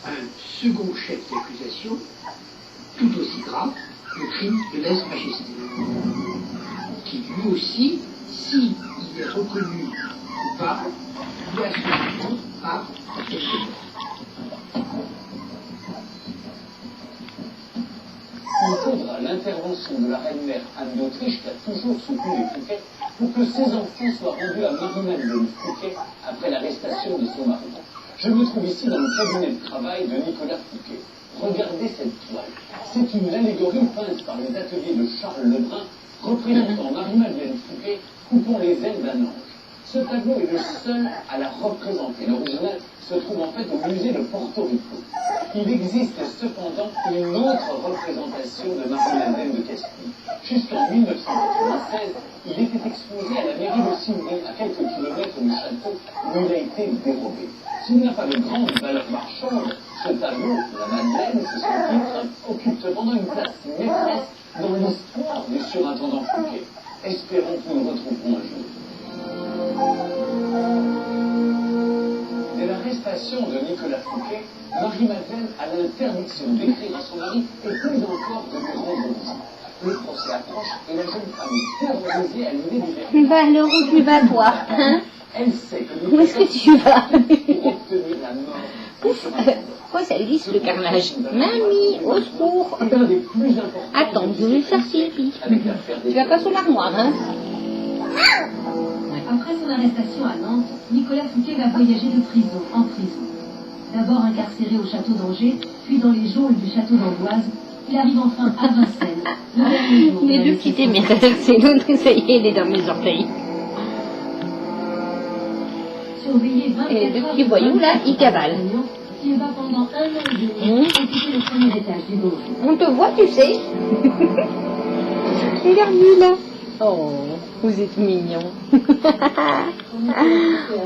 un second chef d'accusation, tout aussi grave, le crime de lèse-majesté, qui lui aussi, s'il est reconnu coupable, doit se répondre par quelque mort. Il faudra l'intervention de la reine-mère Anne d'Autriche, qui a toujours soutenu les Fouquet, pour que ses enfants soient rendus à Marie-Madeleine Fouquet après l'arrestation de son mari. Je me trouve ici dans le cabinet de travail de Nicolas Fouquet. Regardez cette toile. C'est une allégorie peinte par les ateliers de Charles Lebrun, représentant Marie-Madeleine Fouquet coupant les ailes d'un ange. Ce tableau est le seul à la représenter. L'original se trouve en fait au musée de Porto Rico. Il existe cependant une autre représentation de Marie-Madeleine de Castille. Jusqu'en 1996, il était exposé à la mairie de Sydney, à quelques kilomètres du château où il a été dérobé. S'il n'a pas de grande valeur marchande, ce tableau, la Madeleine, c'est son titre, occupe cependant une place maîtresse dans l'histoire du surintendant Fouquet. Espérons que nous le retrouverons un jour. Dès l'arrestation de Nicolas Fouquet, Marie-Madeleine a l'interdiction d'écrire à son mari et plus encore de lui rendre visite. Le procès approche et la jeune femme est terrorisée à l'idée du verdict. Bah alors où tu vas toi, hein? Elle sait que Où est-ce que tu vas? pour obtenir la mort Ouf, quoi ça glisse le carrelage? Mamie, au secours! est un des plus importants. Attends, je vais faire pipi. Tu vas pas sous l'armoire, hein? Après son arrestation à Nantes, Nicolas Fouquet va voyager de prison en prison. D'abord incarcéré au château d'Angers, puis dans les geôles du château d'Amboise, il arrive enfin à Vincennes. Le dernier jour de Les la deux petites émeraudes, c'est l'autre, ça y est, elle est dans mes orteils. surveillé 24 Et les deux heures petits voyous, là, ils cavalent. Il va pendant 1 an et demi occuper le premier étage du donjon. On te voit, tu sais. Regarde-lui, là. Oh, vous êtes mignons.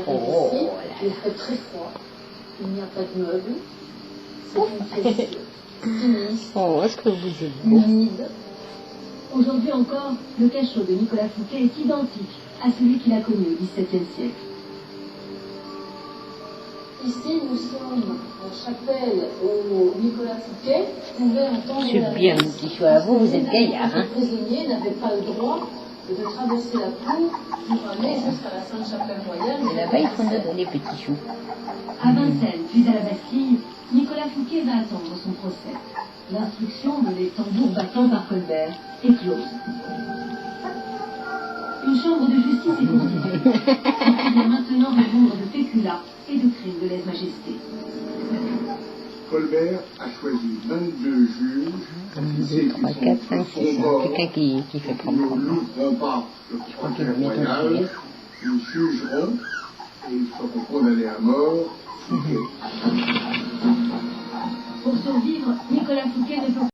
Oh, il fait très froid. Il n'y a pas de meubles. C'est une pièce sinistre, oh, est-ce que vous êtes beau? humide. Aujourd'hui encore, le cachot de Nicolas Fouquet est identique à celui qu'il a connu au XVIIe siècle. Ici, nous sommes en chapelle où Nicolas Fouquet pouvait entendre C'est la bien, messe. mon petit choix. Vous êtes gaillard, hein? Les prisonniers n'avaient pas le droit de traverser la cour pour aller jusqu'à la Sainte-Chapelle royale. Et là-bas, ils font les petits choux. À Vincennes, puis à la Bastille, Nicolas Fouquet va attendre son procès. L'instruction de les tambours battants par Colbert est close. Une chambre de justice est constituée. Il vient maintenant répondre de péculat et de crime de lèse-majesté. Colbert a choisi 22 juges. 1, 2, 3, 4, 5, 6. Quelqu'un qui fait Ils ne prendre. louperont pas le Je crois procès qu'il va bientôt royal. finir. Ils jugeront et ils seront condamnés à mort. Fouquet. Pour survivre, Nicolas Fouquet ne peut